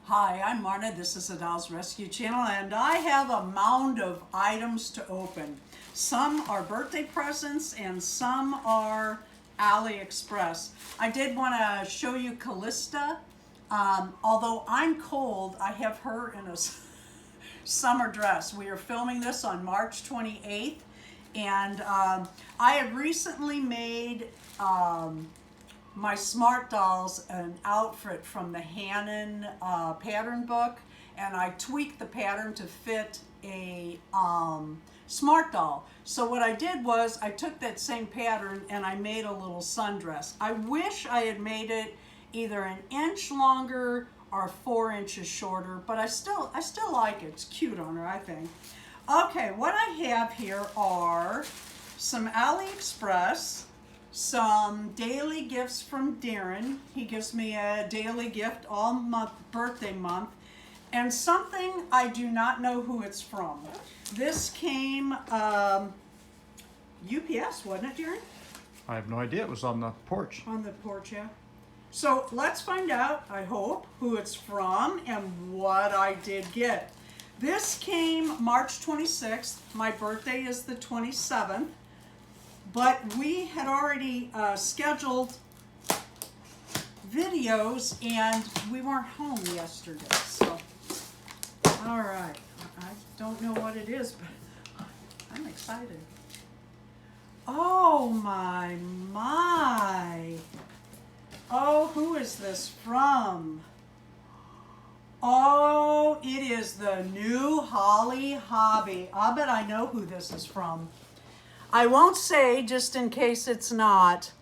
Hi, I'm Marna. This is the Dolls Rescue Channel, and I have a mound of items to open. Some are birthday presents, and some are AliExpress. I did want to show you Callista. Although I'm cold, I have her in a summer dress. We are filming this on March 28th, and I have recently made my Smart Dolls an outfit from the Hanon pattern book, and I tweaked the pattern to fit a Smart Doll. So what I did was I took that same pattern and I made a little sundress. I wish I had made it either an inch longer or 4 inches shorter, but I still like it. It's cute on her, I think. Okay, what I have here are some AliExpress, some daily gifts from Darren. He gives me a daily gift all month, birthday month, and something I do not know who it's from. This came UPS, wasn't it, Darren? I have no idea. It was on the porch. On the porch, yeah. So let's find out, I hope, who it's from and what I did get. This came March 26th. My birthday is the 27th. But we had already scheduled videos and we weren't home yesterday. So, all right. I don't know what it is, but I'm excited. Oh my. Oh, who is this from? Oh, it is the new Holly Hobby. I bet I know who this is from. I won't say, just in case it's not.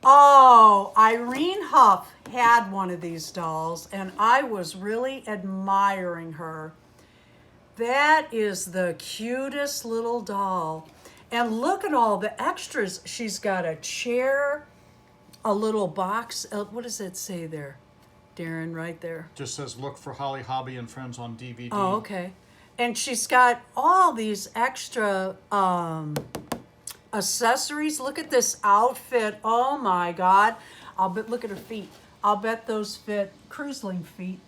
Oh, Irene Huff had one of these dolls, and I was really admiring her. That is the cutest little doll. And look at all the extras. She's got a chair, a little box. What does it say there, Darren, right there? Just says look for Holly Hobby and Friends on DVD. Oh, okay. And she's got all these extra accessories. Look at this outfit. Oh my God. Look at her feet. I'll bet those fit cruisling feet.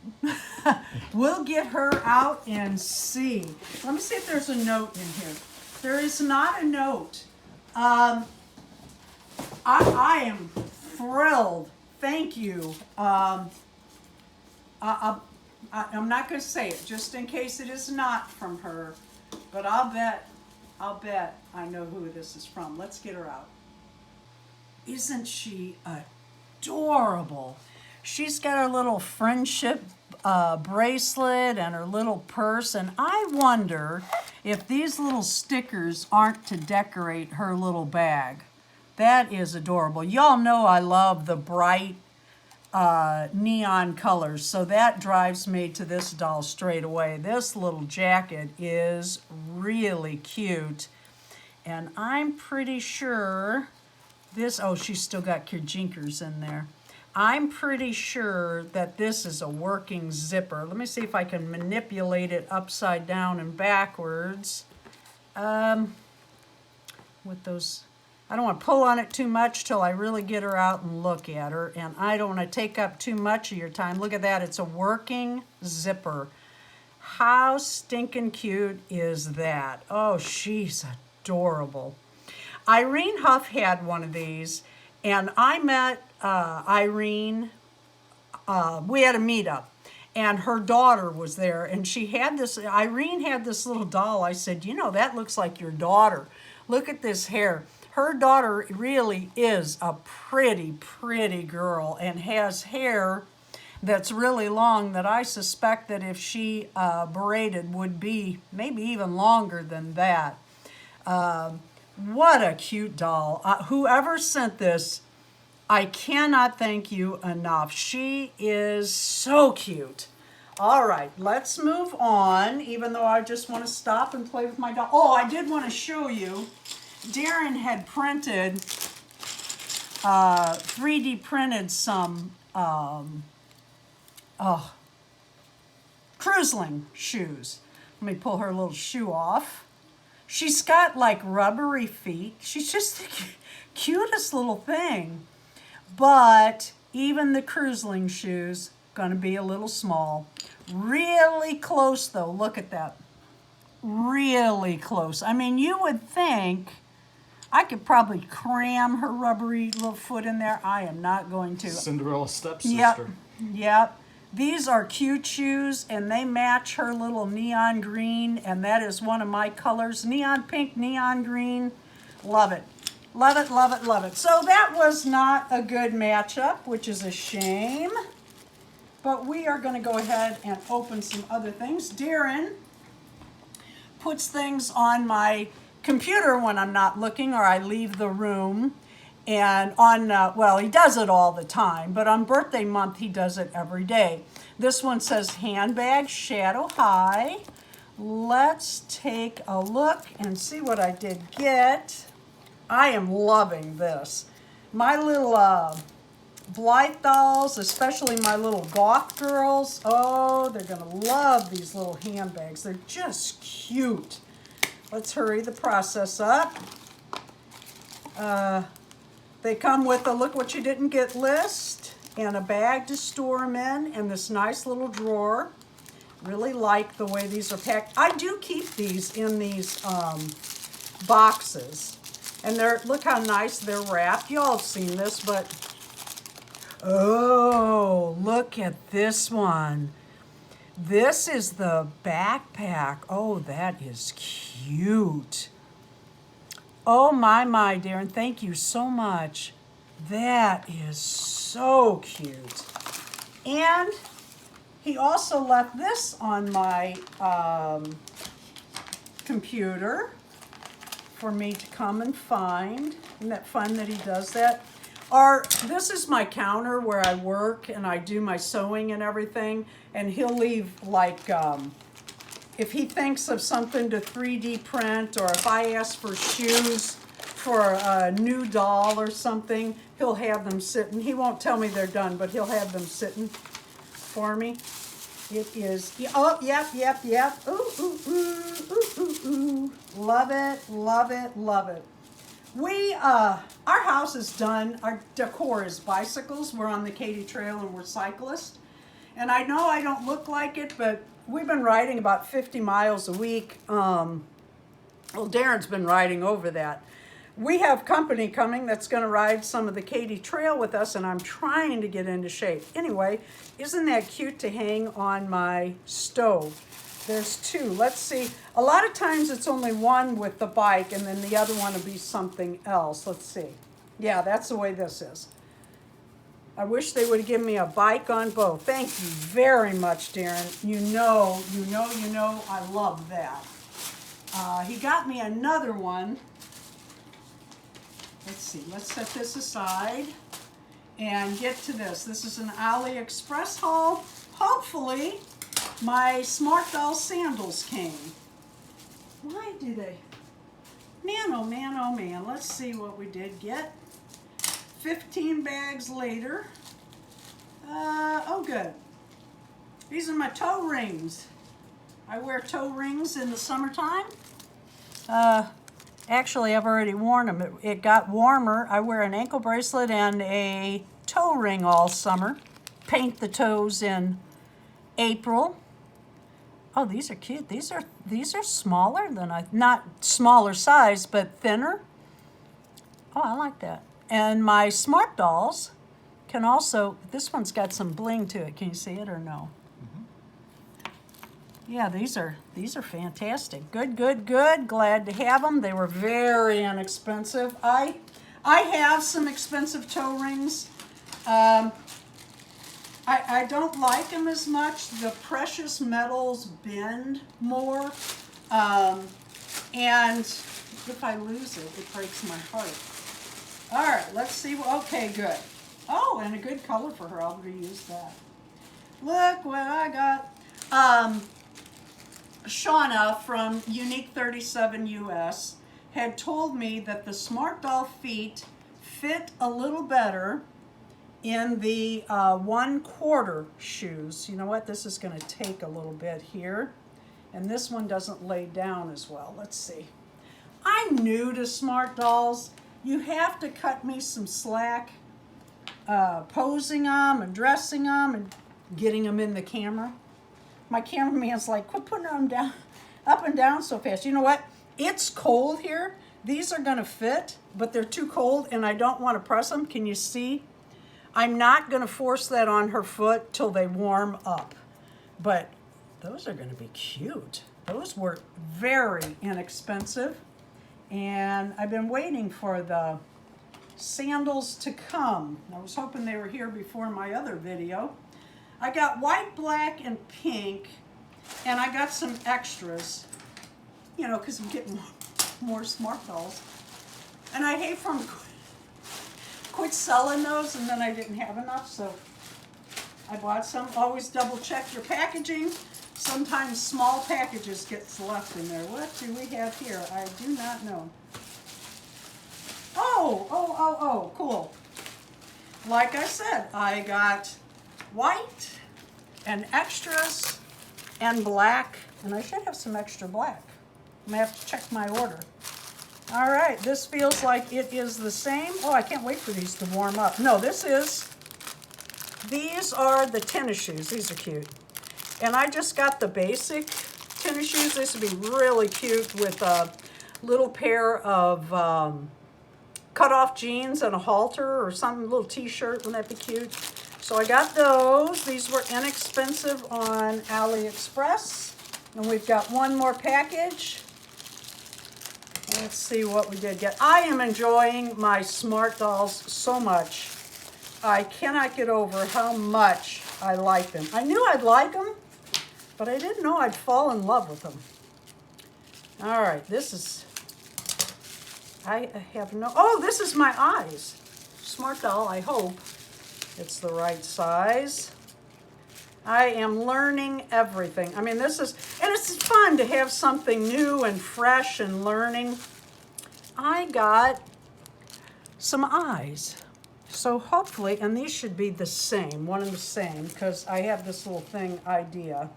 We'll get her out and see. Let me see if there's a note in here. There is not a note. I am thrilled. Thank you. I'm not going to say it, just in case it is not from her, but I'll bet I know who this is from. Let's get her out. Isn't she adorable? She's got her little friendship bracelet and her little purse, and I wonder if these little stickers aren't to decorate her little bag. That is adorable. Y'all know I love the bright neon colors, so that drives me to this doll straight away. This little jacket is really cute, and I'm pretty sure this, oh, she's still got Kirjinkers in there. I'm pretty sure that this is a working zipper. Let me see if I can manipulate it upside down and backwards with those. I don't want to pull on it too much till I really get her out and look at her. And I don't want to take up too much of your time. Look at that. It's a working zipper. How stinking cute is that? Oh, she's adorable. Irene Huff had one of these. And I met Irene. We had a meetup. And her daughter was there. And she had this, Irene had this little doll. I said, you know, that looks like your daughter. Look at this hair. Her daughter really is a pretty, pretty girl and has hair that's really long that I suspect that if she braided would be maybe even longer than that. What a cute doll. Whoever sent this, I cannot thank you enough. She is so cute. All right, let's move on, even though I just want to stop and play with my doll. Oh, I did want to show you. Darren had printed, 3D printed some cruisling shoes. Let me pull her little shoe off. She's got like rubbery feet. She's just the cutest little thing. But even the cruisling shoes Gonna be a little small. Really close though, look at that. Really close. I mean, you would think I could probably cram her rubbery little foot in there. I am not going to. Cinderella stepsister. Yep, yep. These are cute shoes and they match her little neon green, and that is one of my colors. Neon pink, neon green. Love it. Love it, love it, love it. So that was not a good matchup, which is a shame. But we are going to go ahead and open some other things. Darren puts things on my computer when I'm not looking or I leave the room. And on, well, he does it all the time, but on birthday month, he does it every day. This one says handbag, shadow high. Let's take a look and see what I did get. I am loving this. My little Blythe dolls, especially my little goth girls, oh, they're gonna love these little handbags. They're just cute. Let's hurry the process up. They come with a look what you didn't get list and a bag to store them in and this nice little drawer. Really like the way these are packed. I do keep these in these boxes. And they're, look how nice they're wrapped. You all have seen this, but oh, look at this one. This is the backpack. Oh, that is cute. Oh, my, Darren. Thank you so much. That is so cute. And he also left this on my computer for me to come and find. Isn't that fun that he does that? This is my counter where I work and I do my sewing and everything, and he'll leave like, if he thinks of something to 3D print, or if I ask for shoes for a new doll or something, he'll have them sitting. He won't tell me they're done, but he'll have them sitting for me. It is, oh, yep. Ooh, ooh, ooh, ooh, ooh, ooh. Love it, love it, love it. Our house is done. Our decor is bicycles. We're on the Katy Trail and we're cyclists. And I know I don't look like it, but we've been riding about 50 miles a week. Well, Darren's been riding over that. We have company coming that's going to ride some of the Katy Trail with us, and I'm trying to get into shape. Anyway, isn't that cute to hang on my stove? There's two. Let's see. A lot of times it's only one with the bike, and then the other one will be something else. Let's see. Yeah, that's the way this is. I wish they would give me a bike on both. Thank you very much, Darren. You know, I love that. He got me another one. Let's see, let's set this aside and get to this. This is an AliExpress haul. Hopefully, my Smart Doll sandals came. Why do they? Man, oh man, oh man. Let's see what we did get. 15 bags later. Oh good. These are my toe rings. I wear toe rings in the summertime. Actually, I've already worn them. It got warmer. I wear an ankle bracelet and a toe ring all summer. Paint the toes in April. Oh, these are cute. These are smaller than not smaller size, but thinner. Oh, I like that. And my Smart Dolls can also, this one's got some bling to it. Can you see it or no? Yeah, these are fantastic. Good. Glad to have them. They were very inexpensive. I have some expensive toe rings. I don't like them as much. The precious metals bend more. And if I lose it, it breaks my heart. All right, let's see. Okay, good. Oh, and a good color for her. I'll reuse that. Look what I got. Shauna from Unique 37 US had told me that the Smart Doll feet fit a little better in the 1/4 shoes. You know what? This is going to take a little bit here. And this one doesn't lay down as well. Let's see. I'm new to Smart Dolls. You have to cut me some slack posing them and dressing them and getting them in the camera. My cameraman's like, quit putting them down, up and down so fast. You know what? It's cold here. These are gonna fit, but they're too cold and I don't wanna press them. Can you see? I'm not gonna force that on her foot till they warm up. But those are gonna be cute. Those were very inexpensive. And I've been waiting for the sandals to come. I was hoping they were here before my other video. I got white, black, and pink, and I got some extras, you know, because I'm getting more Smart Dolls. And I hate for them to quit selling those, and then I didn't have enough, so I bought some. Always double check your packaging. Sometimes small packages gets left in there. What do we have here? I do not know. Oh, cool. Like I said, I got white and extras and black, and I should have some extra black. I'm gonna have to check my order. All right, this feels like it is the same. Oh, I can't wait for these to warm up. No, these are the tennis shoes. These are cute. And I just got the basic tennis shoes. This would be really cute with a little pair of cut-off jeans and a halter or something, a little t-shirt. Wouldn't that be cute? So I got those. These were inexpensive on AliExpress. And we've got one more package. Let's see what we did get. I am enjoying my Smart Dolls so much. I cannot get over how much I like them. I knew I'd like them, but I didn't know I'd fall in love with them. All right, this is, I have no, oh, this is my eyes. Smart Doll, I hope it's the right size. I am learning everything. I mean, this is, and it's fun to have something new and fresh and learning. I got some eyes. So hopefully, and these should be the same, one and the same, because I have this little thing idea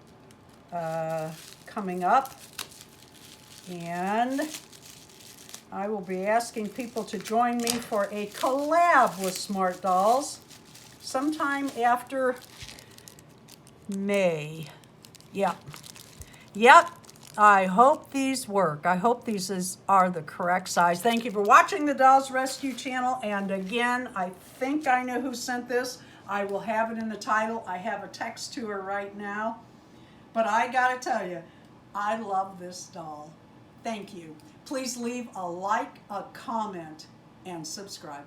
coming up. And I will be asking people to join me for a collab with Smart Dolls sometime after May. Yep. I hope these work. I hope these are the correct size. Thank you for watching the Dolls Rescue channel. And again, I think I know who sent this. I will have it in the title. I have a text to her right now. But I gotta tell you, I love this doll. Thank you. Please leave a like, a comment, and subscribe.